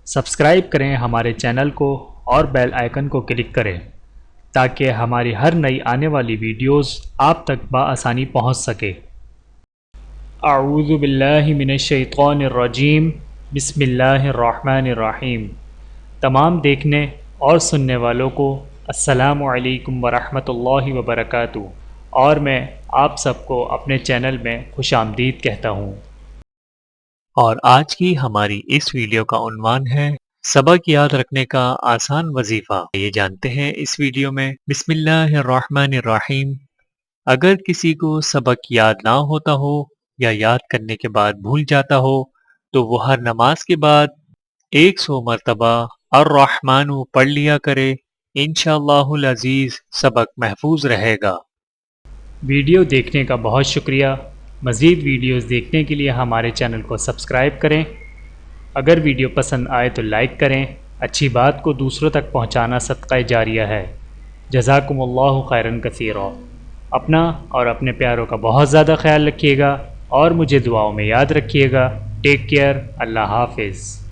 Subscribe کریں ہمارے channel کو اور بیل آئیکن کو کلک کریں تاکہ ہماری ہر نئی آنے والی ویڈیوز آپ تک بآسانی پہنچ سکے۔ اعوذ باللہ من الشیطان الرجیم، بسم اللہ الرحمن الرحیم۔ تمام دیکھنے اور سننے والوں کو السلام علیکم ورحمۃ اللہ وبرکاتہ، اور میں آپ سب کو اپنے چینل میں خوش آمدید کہتا ہوں۔ اور آج کی ہماری اس ویڈیو کا عنوان ہے سبق یاد رکھنے کا آسان وظیفہ۔ یہ جانتے ہیں اس ویڈیو میں۔ بسم اللہ الرحمن الرحیم۔ اگر کسی کو سبق یاد نہ ہوتا ہو یا یاد کرنے کے بعد بھول جاتا ہو تو وہ ہر نماز کے بعد 100 مرتبہ الرحمن پڑھ لیا کرے، انشاءاللہ العزیز سبق محفوظ رہے گا۔ ویڈیو دیکھنے کا بہت شکریہ۔ مزید ویڈیوز دیکھنے کے لیے ہمارے چینل کو سبسکرائب کریں۔ اگر ویڈیو پسند آئے تو لائک کریں۔ اچھی بات کو دوسروں تک پہنچانا صدقہ جاریہ ہے۔ جزاکم اللہ خیرا کثیرا۔ اپنا اور اپنے پیاروں کا بہت زیادہ خیال رکھیے گا اور مجھے دعاؤں میں یاد رکھیے گا۔ Take care. اللہ حافظ۔